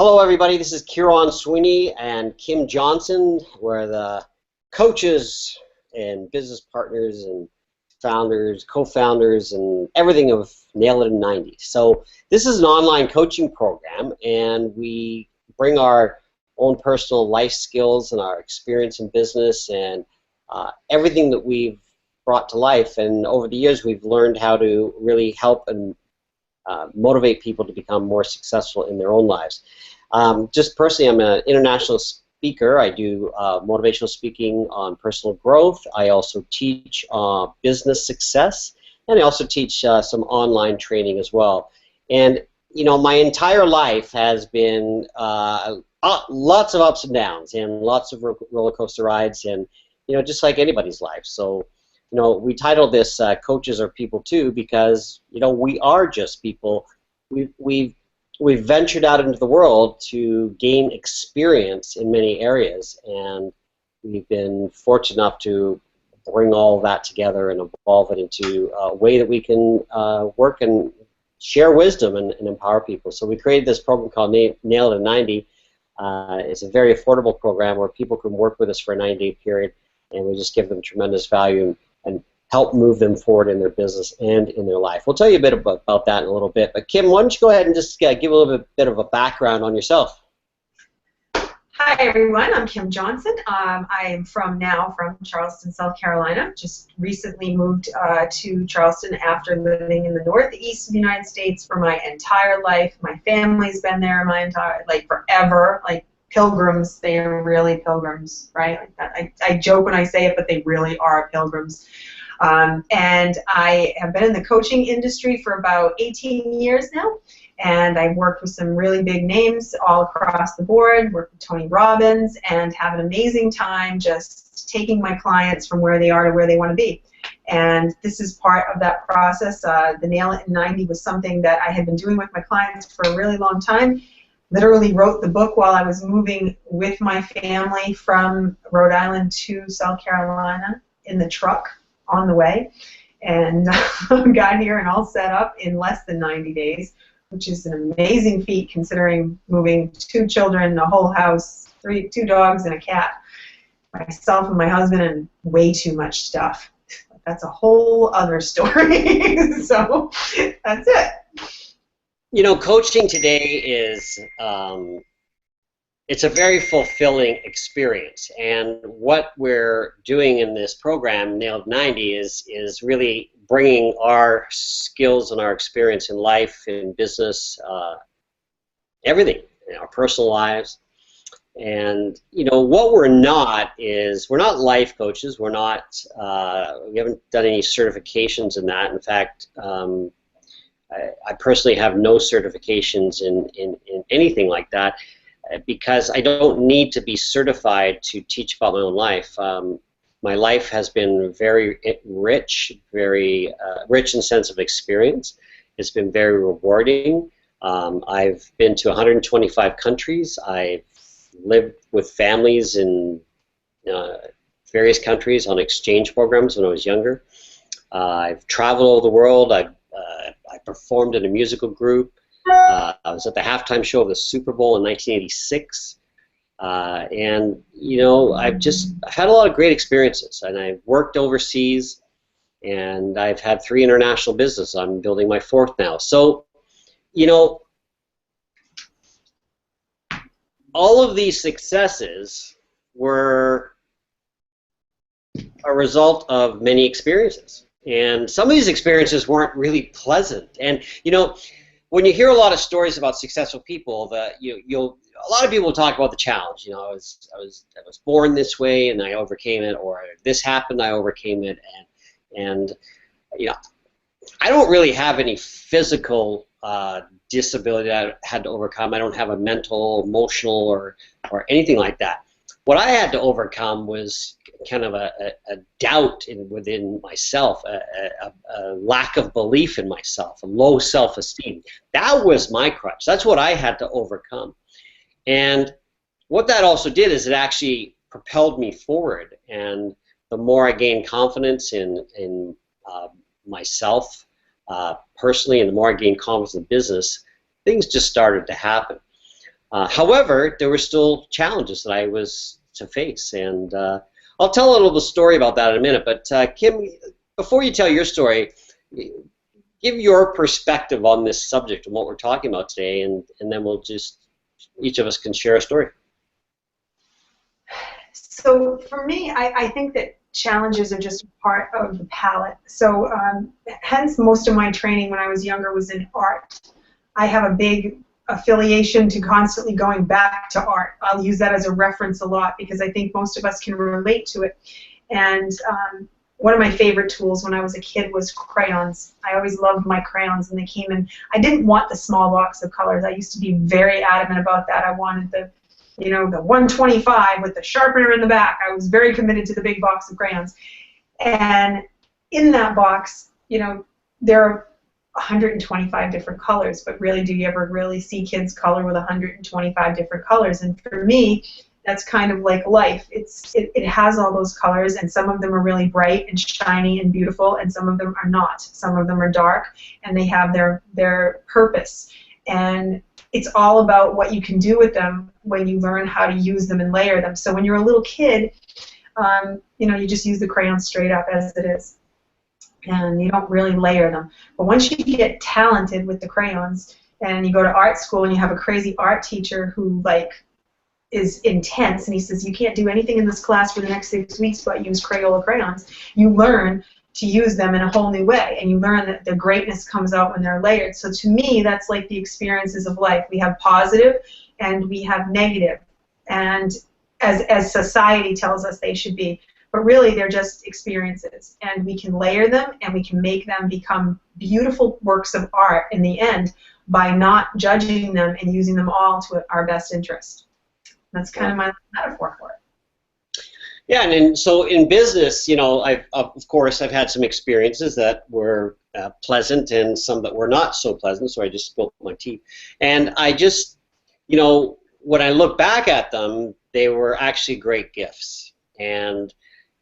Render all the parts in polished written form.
Hello, everybody. This is Kieran Sweeney and Kim Johnson. We're the coaches and business partners and founders, co-founders, and everything of Nail It in 90. So this is an online coaching program, and we bring our own personal life skills and our experience in business and everything that we've brought to life. And over the years, we've learned how to really help and motivate people to become more successful in their own lives. Just personally, I'm an international speaker. I do motivational speaking on personal growth. I also teach business success, and I also teach some online training as well. And you know, my entire life has been lots of ups and downs, and lots of roller coaster rides, and you know, just like anybody's life. So, you know, we titled this "Coaches Are People Too" because you know we are just people. We've ventured out into the world to gain experience in many areas, and we've been fortunate enough to bring all of that together and evolve it into a way that we can work and share wisdom and empower people. So we created this program called Nail It in 90. It's a very affordable program where people can work with us for a 90-day period, and we just give them tremendous value and help move them forward in their business and in their life. We'll tell you a bit about that in a little bit. But Kim, why don't you go ahead and just give a little bit of a background on yourself? Hi everyone, I'm Kim Johnson. I am from Charleston, South Carolina. Just recently moved to Charleston after living in the northeast of the United States for my entire life. My family's been there my entire, forever, like pilgrims. They're really pilgrims, right? I joke when I say it, but they really are pilgrims. And I have been in the coaching industry for about 18 years now, and I've worked with some really big names all across the board, worked with Tony Robbins, and have an amazing time just taking my clients from where they are to where they want to be. And this is part of that process. The Nail It in 90 was something that I had been doing with my clients for a really long time. Literally wrote the book while I was moving with my family from Rhode Island to South Carolina in the truck on the way, and got here and all set up in less than 90 days, which is an amazing feat considering moving 2 children, a whole house, 2 dogs, and a cat, myself and my husband, and way too much stuff. That's a whole other story. So that's it. You know, coaching today is it's a very fulfilling experience, and what we're doing in this program, Nailed 90, is really bringing our skills and our experience in life, in business, everything, in our personal lives. And you know what we're not is we're not life coaches. We're not. We haven't done any certifications in that. In fact, I personally have no certifications in anything like that, because I don't need to be certified to teach about my own life. My life has been very rich, very rich in sense of experience. It's been very rewarding. I've been to 125 countries. I've lived with families in various countries on exchange programs when I was younger. I've traveled all over the world. I performed in a musical group. I was at the halftime show of the Super Bowl in 1986, and you know, I've had a lot of great experiences, and I've worked overseas, and I've had 3 international businesses. I'm building my 4th now. So, you know, all of these successes were a result of many experiences, and some of these experiences weren't really pleasant. And you know, when you hear a lot of stories about successful people, a lot of people will talk about the challenge. You know, I was born this way and I overcame it, or this happened, I overcame it, and you know, I don't really have any physical disability that I had to overcome. I don't have a mental, emotional, or anything like that. What I had to overcome was kind of a doubt within myself, a lack of belief in myself, a low self-esteem. That was my crutch. That's what I had to overcome. And what that also did is it actually propelled me forward. And the more I gained confidence in myself personally, and the more I gained confidence in business, things just started to happen. However, there were still challenges that I was to face, and I'll tell a little bit story about that in a minute. But Kim, before you tell your story, give your perspective on this subject and what we're talking about today, and then we'll just, each of us can share a story. So for me, I think that challenges are just part of the palette. So hence most of my training when I was younger was in art. I have a big affiliation to constantly going back to art. I'll use that as a reference a lot because I think most of us can relate to it. And one of my favorite tools when I was a kid was crayons. I always loved my crayons, and they came in. I didn't want the small box of colors. I used to be very adamant about that. I wanted the, you know, the 125 with the sharpener in the back. I was very committed to the big box of crayons. And in that box, you know, there are 125 different colors, but really, do you ever really see kids color with 125 different colors? And for me, that's kind of like life. It has all those colors, and some of them are really bright and shiny and beautiful, and some of them are not. Some of them are dark, and they have their purpose. And it's all about what you can do with them when you learn how to use them and layer them. So when you're a little kid, you know, you just use the crayon straight up as it is, and you don't really layer them. But once you get talented with the crayons, and you go to art school, and you have a crazy art teacher who is intense, and he says you can't do anything in this class for the next 6 weeks but use Crayola crayons, you learn to use them in a whole new way, and you learn that the greatness comes out when they're layered. So to me, that's like the experiences of life. We have positive and we have negative, and as society tells us they should be, but really they're just experiences, and we can layer them and we can make them become beautiful works of art in the end by not judging them and using them all to our best interest. That's kind of my metaphor for it. Yeah, and so in business, you know, of course I've had some experiences that were pleasant and some that were not so pleasant, so I just spilled my tea. And I just, you know, when I look back at them, they were actually great gifts. And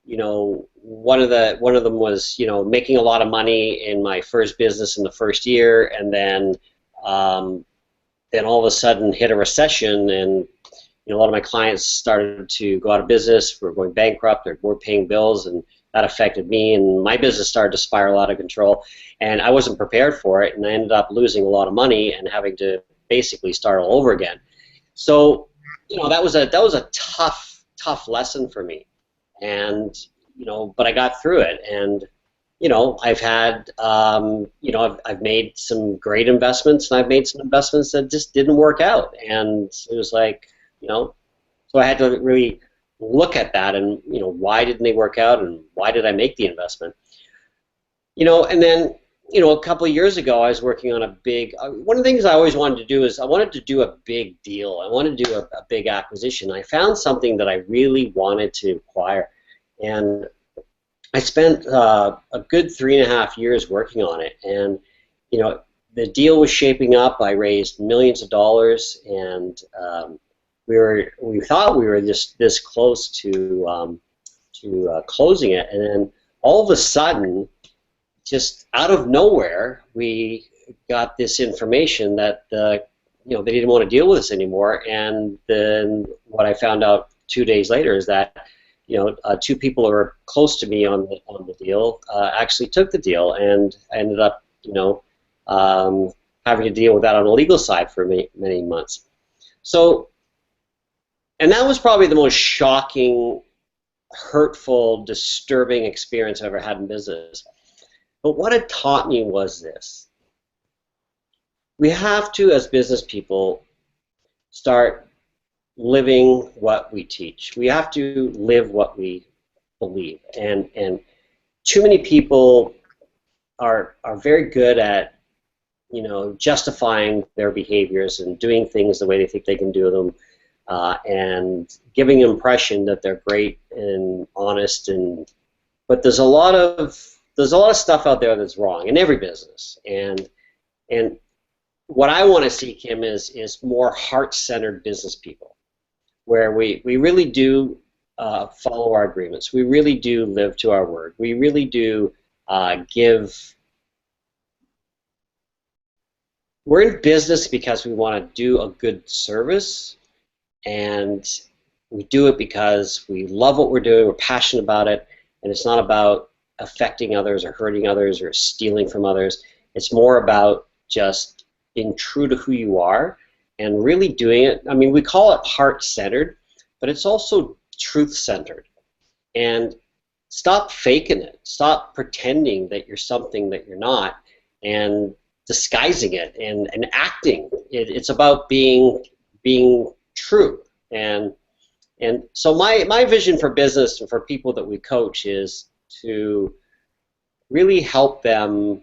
you know, one of them was, you know, making a lot of money in my first business in the first year, and then all of a sudden hit a recession, and you know, a lot of my clients started to go out of business, were going bankrupt, they weren't paying bills, and that affected me, and my business started to spiral out of control, and I wasn't prepared for it, and I ended up losing a lot of money and having to basically start all over again. So, you know, that was a tough lesson for me, and you know, but I got through it, and you know, I've had, you know, I've made some great investments, and I've made some investments that just didn't work out, and it was like, you know, so I had to really look at that and, you know, why didn't they work out and why did I make the investment? You know, and then, you know, a couple of years ago I was working on a big, one of the things I always wanted to do is I wanted to do a big deal. I wanted to do a big acquisition. I found something that I really wanted to acquire, and I spent a good 3.5 years working on it, and, you know, the deal was shaping up. I raised millions of dollars, and we thought we were this close to closing it, and then all of a sudden, just out of nowhere, we got this information that you know, they didn't want to deal with us anymore. And then what I found out 2 days later is that, you know, 2 people who were close to me on the deal actually took the deal, and I ended up, you know, having to deal with that on the legal side for many months. So. And that was probably the most shocking, hurtful, disturbing experience I've ever had in business. But what it taught me was this. We have to, as business people, start living what we teach. We have to live what we believe. And too many people are very good at, you know, justifying their behaviors and doing things the way they think they can do them. And giving an impression that they're great and honest, but there's a lot of stuff out there that's wrong in every business, and what I want to see, Kim, is more heart-centered business people, where we really do follow our agreements, we really do live to our word, we really do give we're in business because we want to do a good service, and we do it because we love what we're doing, we're passionate about it, and it's not about affecting others or hurting others or stealing from others. It's more about just being true to who you are and really doing it. I mean, we call it heart-centered, but it's also truth-centered. And stop faking it. Stop pretending that you're something that you're not, and disguising it and acting. It's about being true. And so my vision for business and for people that we coach is to really help them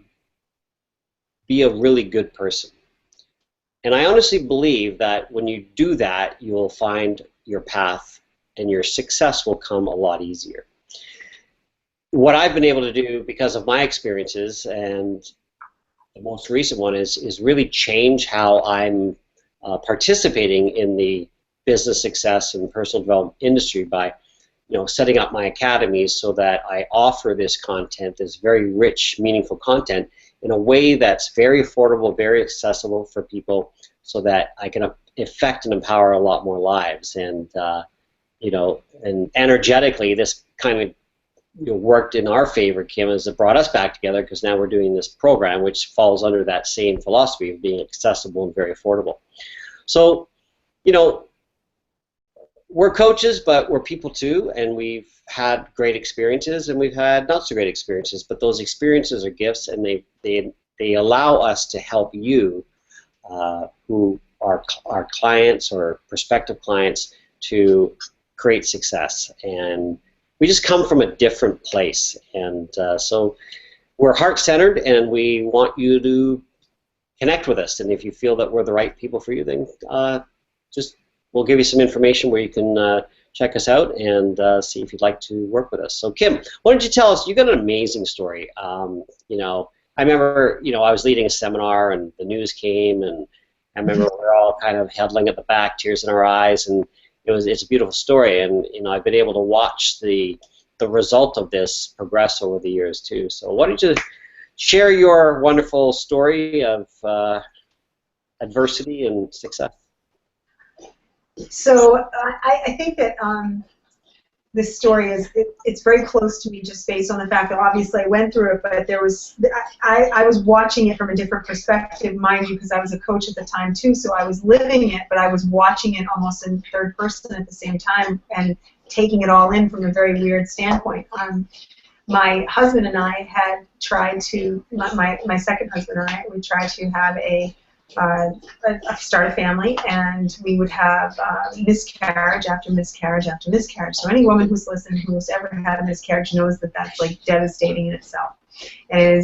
be a really good person. And I honestly believe that when you do that, you will find your path and your success will come a lot easier. What I've been able to do because of my experiences, and the most recent one is really change how I'm participating in the business success and personal development industry by, setting up my academies so that I offer this content, this very rich, meaningful content, in a way that's very affordable, very accessible for people, so that I can affect and empower a lot more lives. And and energetically, this kind of worked in our favor, Kim, as it brought us back together, because now we're doing this program which falls under that same philosophy of being accessible and very affordable. So, we're coaches, but we're people too, and we've had great experiences and we've had not so great experiences, but those experiences are gifts, and they allow us to help you, who are our clients or prospective clients, to create success. And we just come from a different place, and so we're heart-centered, and we want you to connect with us. And if you feel that we're the right people for you, then we'll give you some information where you can check us out and see if you'd like to work with us. So Kim, why don't you tell us? You got an amazing story. I remember, I was leading a seminar and the news came, and I remember we were all kind of huddling at the back, tears in our eyes, and it's a beautiful story. And I've been able to watch the result of this progress over the years too. So why don't you share your wonderful story of adversity and success? So I think that this story it's very close to me, just based on the fact that obviously I went through it, but I was watching it from a different perspective, mind you, because I was a coach at the time too, so I was living it, but I was watching it almost in third person at the same time and taking it all in from a very weird standpoint. My husband and I had tried to, my second husband and I would try to have start a family, and we would have miscarriage after miscarriage after miscarriage. So any woman who's listened who's ever had a miscarriage knows that that's like devastating in itself. And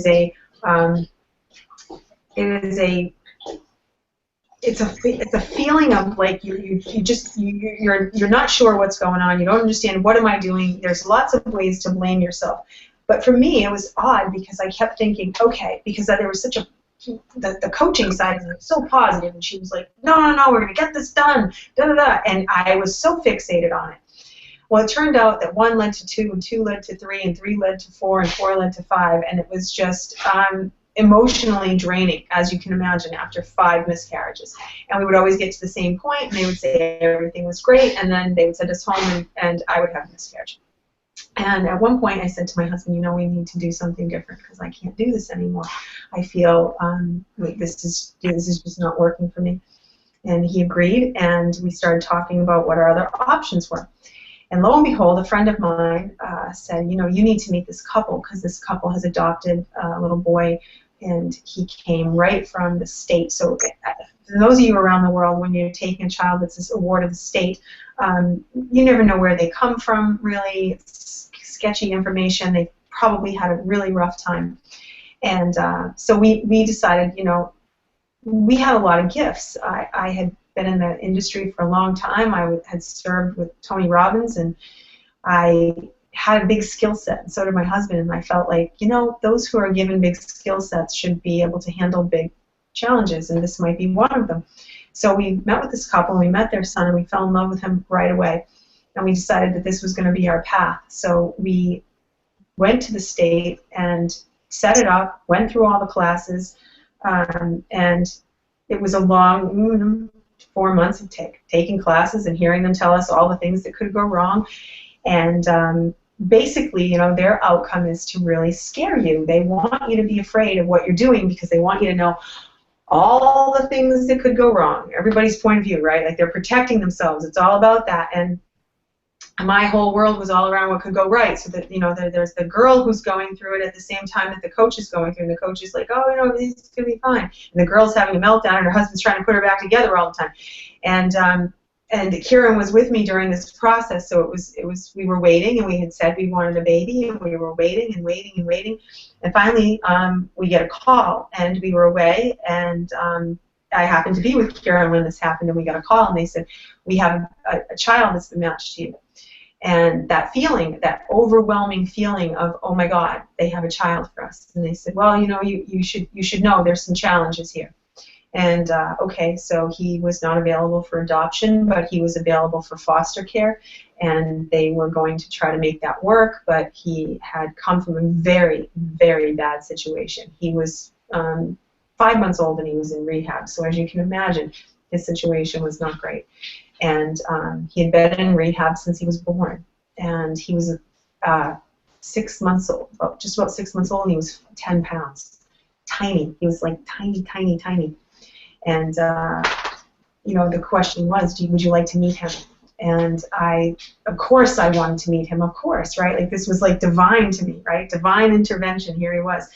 it's a feeling of like you're not sure what's going on. You don't understand, what am I doing? There's lots of ways to blame yourself. But for me, it was odd because I kept thinking, okay, because there was such the coaching side was so positive, and she was like, no, we're going to get this done, da-da-da, and I was so fixated on it. Well, it turned out that 1 led to 2, and 2 led to 3, and 3 led to 4, and 4 led to 5, and it was just emotionally draining, as you can imagine, after 5 miscarriages. And we would always get to the same point, and they would say everything was great, and then they would send us home, and I would have a miscarriage. And at one point I said to my husband, we need to do something different, because I can't do this anymore. I feel like this is just not working for me. And he agreed, and we started talking about what our other options were. And lo and behold, a friend of mine said, you need to meet this couple, because this couple has adopted a little boy, and he came right from the state. So for those of you around the world, when you're taking a child that's awarded the state, you never know where they come from, really. It's sketchy information. They probably had a really rough time. And so we decided, we had a lot of gifts. I had been in the industry for a long time. I had served with Tony Robbins, and I had a big skill set, and so did my husband. And I felt like, those who are given big skill sets should be able to handle big challenges, and this might be one of them. So we met with this couple, and we met their son, and we fell in love with him right away. And we decided that this was going to be our path. So we went to the state and set it up, went through all the classes, and it was a long 4 months of taking classes and hearing them tell us all the things that could go wrong. And basically, you know, their outcome is to really scare you. They want you to be afraid of what you're doing because they want you to know all the things that could go wrong. Everybody's point of view, right? Like they're protecting themselves. It's all about that. And my whole world was all around what could go right. So that, you know, there's the girl who's going through it at the same time that the coach is going through, and the coach is like, oh, you know, it's gonna be fine. And the girl's having a meltdown, and her husband's trying to put her back together all the time. And Kieran was with me during this process, so we were waiting, and we had said we wanted a baby, and we were waiting and waiting and waiting, and finally we get a call, and we were away, and I happened to be with Kieran when this happened, and we got a call, and they said, we have a child that's been matched to you. And that feeling, that overwhelming feeling of, oh my God, they have a child for us. And they said, well, you know, you should know there's some challenges here. And okay, so he was not available for adoption, but he was available for foster care, and they were going to try to make that work, but he had come from a very, very bad situation. He was 5 months old and he was in rehab, so as you can imagine, his situation was not great. And he had been in rehab since he was born, and he was 6 months old, just about 6 months old, and he was 10 pounds. Tiny. He was like tiny, tiny, tiny. And, you know, the question was, would you like to meet him? And of course I wanted to meet him, of course, right? Like this was like divine to me, right? Divine intervention, here he was.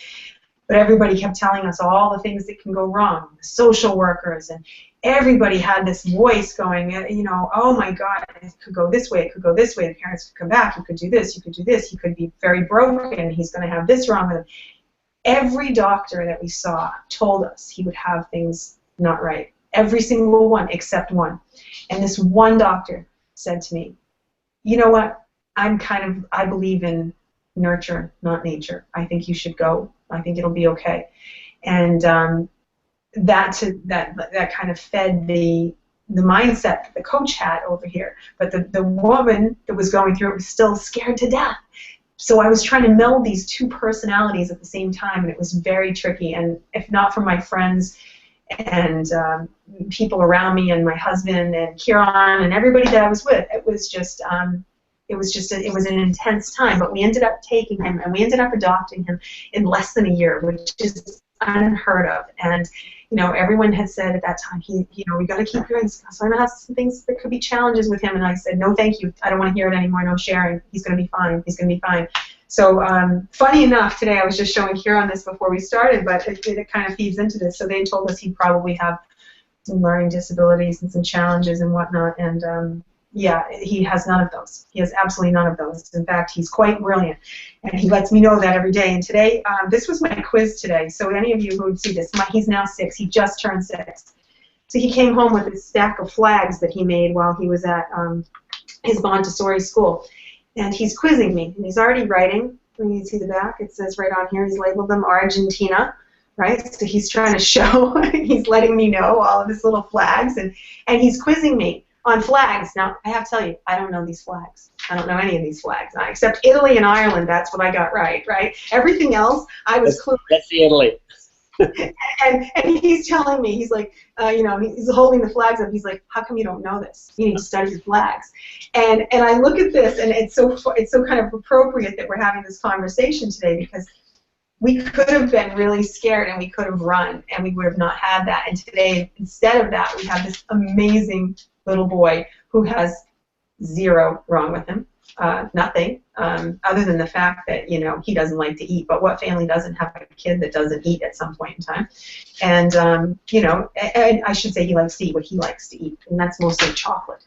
But everybody kept telling us all the things that can go wrong, the social workers, and everybody had this voice going, you know, oh my God, it could go this way, it could go this way, the parents could come back, you could do this, you could do this, he could be very broken, he's going to have this wrong with him. Every doctor that we saw told us he would have things not right. Every single one except one. And this one doctor said to me, you know what, I believe in nurture, not nature. I think you should go. I think it'll be okay. And that kind of fed the mindset that the coach had over here. But the woman that was going through it was still scared to death. So I was trying to meld these two personalities at the same time, and it was very tricky. And if not for my friends and people around me and my husband and Kieran and everybody that I was with, it was an intense time. But we ended up taking him, and we ended up adopting him in less than a year, which is unheard of. And you know, everyone had said at that time, we got to keep hearing. So I have some things that could be challenges with him, and I said, no, thank you. I don't want to hear it anymore. No sharing. He's going to be fine. He's going to be fine. So funny enough, today I was just showing Kieran this before we started, but it kind of feeds into this. So they told us he'd probably have some learning disabilities and some challenges and whatnot, and yeah, he has none of those. He has absolutely none of those. In fact, he's quite brilliant, and he lets me know that every day. And today, this was my quiz today. So any of you who would see this, he's now 6. He just turned 6. So he came home with a stack of flags that he made while he was at his Montessori school. And he's quizzing me, and he's already writing. When you see the back, it says right on here, he's labeled them Argentina, right? So he's trying to show, he's letting me know all of his little flags, and he's quizzing me on flags. Now, I have to tell you, I don't know these flags. I don't know any of these flags, except Italy and Ireland. That's what I got right? Everything else, I was clueless. That's the Italy. and he's telling me, he's like, you know, he's holding the flags up. He's like, how come you don't know this? You need to study your flags. And I look at this, and it's so kind of appropriate that we're having this conversation today, because we could have been really scared and we could have run, and we would have not had that. And today, instead of that, we have this amazing little boy who has zero wrong with him. Nothing, other than the fact that, you know, he doesn't like to eat. But what family doesn't have a kid that doesn't eat at some point in time? And, you know, and I should say he likes to eat what he likes to eat, and that's mostly chocolate.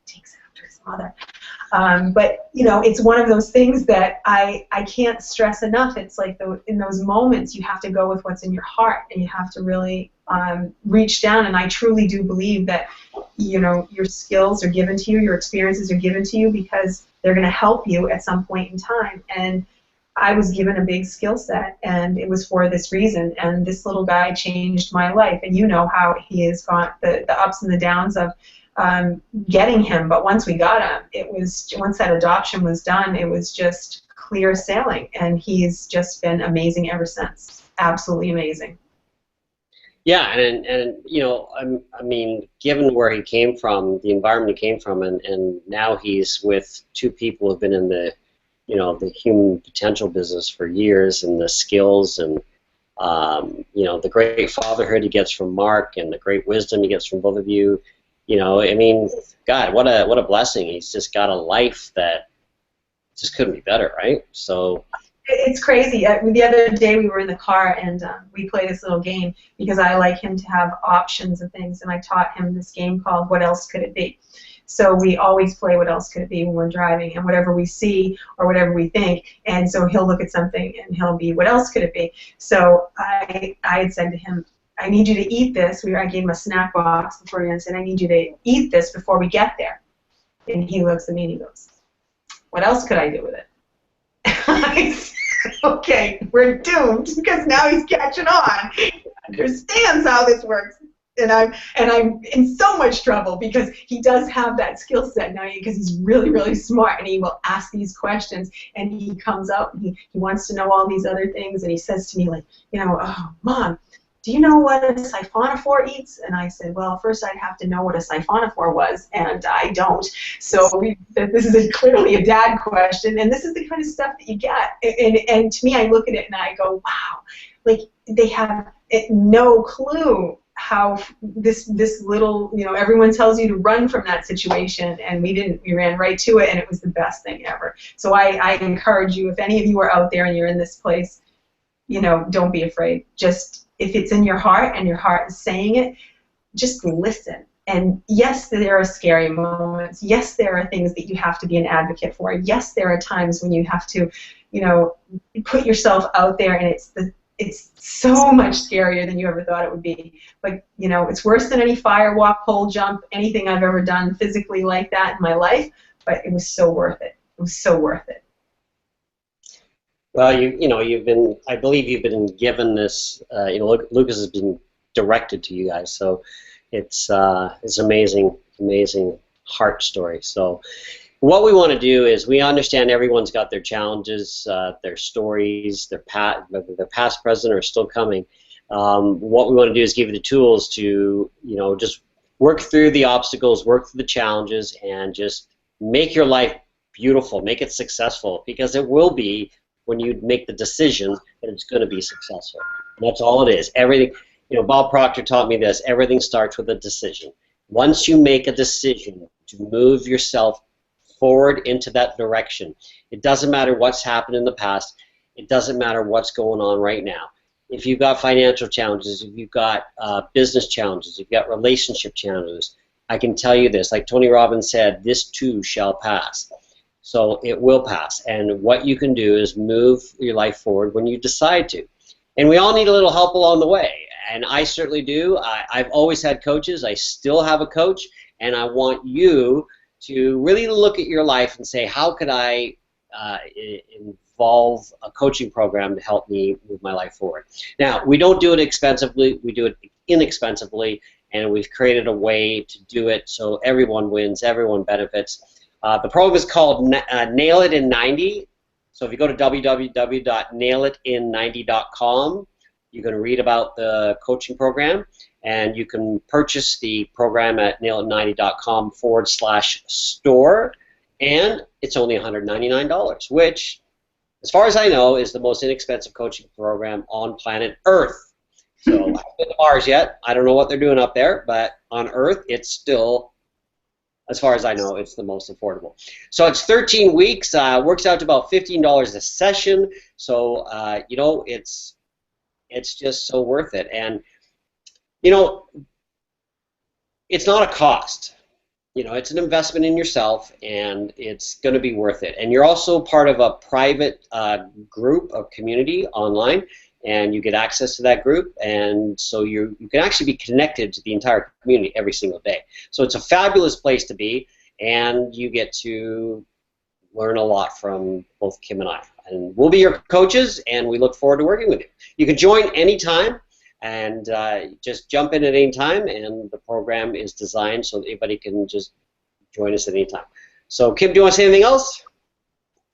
Takes after his mother. But, you know, it's one of those things that I can't stress enough. It's like in those moments you have to go with what's in your heart, and you have to really reach down. And I truly do believe that, you know, your skills are given to you, your experiences are given to you because they're going to help you at some point in time. And I was given a big skill set, and it was for this reason. And this little guy changed my life. And you know how he has got the ups and the downs of getting him. But once we got him, once that adoption was done, it was just clear sailing. And he's just been amazing ever since. Absolutely amazing. Yeah, and you know, I mean, given where he came from, the environment he came from, and now he's with two people who've been in the, you know, the human potential business for years, and the skills and you know, the great fatherhood he gets from Mark and the great wisdom he gets from both of you. You know, I mean, God, what a blessing. He's just got a life that just couldn't be better, right? So It's crazy. The other day we were in the car and we played this little game because I like him to have options of things, and I taught him this game called What Else Could It Be? So we always play What Else Could It Be when we're driving, and whatever we see or whatever we think, and so he'll look at something and he'll be, what else could it be? So I had said to him, I need you to eat this. I gave him a snack box before and I said, I need you to eat this before we get there. And he looks at me and he goes, what else could I do with it? I said, okay, we're doomed because now he's catching on. He understands how this works. And I'm in so much trouble because he does have that skill set now because he's really, really smart, and he will ask these questions, and he comes up and he wants to know all these other things, and he says to me, like, you know, oh, Mom, do you know what a siphonophore eats? And I said, well, first I'd have to know what a siphonophore was, and I don't. So this is clearly a dad question, and this is the kind of stuff that you get. And to me, I look at it and I go, wow, like they have no clue how this little, you know, everyone tells you to run from that situation, and we didn't. We ran right to it, and it was the best thing ever. So I encourage you, if any of you are out there and you're in this place, you know, don't be afraid. Just, if it's in your heart and your heart is saying it, just listen. And yes, there are scary moments. Yes, there are things that you have to be an advocate for. Yes, there are times when you have to, you know, put yourself out there, and it's so much scarier than you ever thought it would be. But, you know, it's worse than any fire walk, pole jump, anything I've ever done physically like that in my life, but it was so worth it. It was so worth it. well, you know, you've been, I believe you've been given this, you know, Lucas has been directed to you guys, so it's amazing, amazing heart story. So what we want to do is, we understand everyone's got their challenges, their stories, whether they're past, present, or still coming. What we want to do is give you the tools to, you know, just work through the obstacles, work through the challenges, and just make your life beautiful, make it successful, because it will be when you make the decision that it's going to be successful. And that's all it is. Everything, you know, Bob Proctor taught me this, everything starts with a decision. Once you make a decision to move yourself forward into that direction, it doesn't matter what's happened in the past, it doesn't matter what's going on right now. If you've got financial challenges, if you've got business challenges, if you've got relationship challenges, I can tell you this, like Tony Robbins said, this too shall pass. So it will pass, and what you can do is move your life forward when you decide to. And we all need a little help along the way, and I certainly do. I've always had coaches, I still have a coach, and I want you to really look at your life and say, how could I involve a coaching program to help me move my life forward? Now, we don't do it expensively, we do it inexpensively, and we've created a way to do it so everyone wins, everyone benefits. The program is called Nail It in 90. So if you go to www.nailitin90.com, you can read about the coaching program, and you can purchase the program at nailit90.com/store, and it's only $199, which, as far as I know, is the most inexpensive coaching program on planet Earth. So I haven't been to Mars yet. I don't know what they're doing up there, but on Earth, it's still, as far as I know, it's the most affordable. So it's 13 weeks, works out to about $15 a session. So you know, it's just so worth it. And you know, it's not a cost. You know, it's an investment in yourself, and it's going to be worth it. And you're also part of a private group of community online, and you get access to that group, and so you can actually be connected to the entire community every single day. So it's a fabulous place to be, and you get to learn a lot from both Kim and I. And we'll be your coaches, and we look forward to working with you. You can join anytime, and just jump in at any time, and the program is designed so that anybody can just join us at any time. So Kim, do you want to say anything else?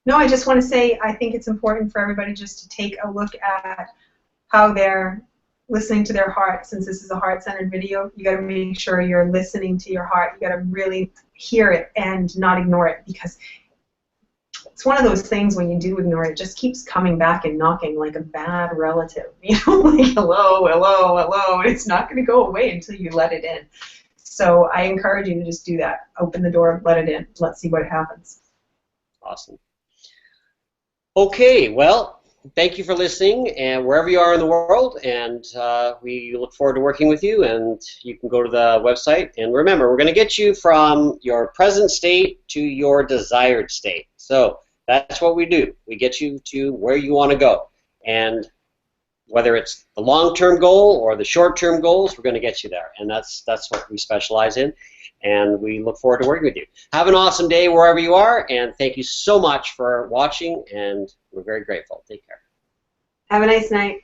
No, I just want to say I think it's important for everybody just to take a look at how they're listening to their heart. Since this is a heart-centered video, you got to make sure you're listening to your heart. You got to really hear it and not ignore it, because it's one of those things when you do ignore it, it just keeps coming back and knocking like a bad relative. You know, like hello, hello, hello, and it's not going to go away until you let it in. So I encourage you to just do that. Open the door, let it in. Let's see what happens. Awesome. Okay, well, thank you for listening, and wherever you are in the world, and we look forward to working with you, and you can go to the website. And remember, we're going to get you from your present state to your desired state. So that's what we do. We get you to where you want to go. And whether it's the long-term goal or the short-term goals, we're going to get you there. And that's what we specialize in. And we look forward to working with you. Have an awesome day wherever you are, and thank you so much for watching, and we're very grateful. Take care. Have a nice night.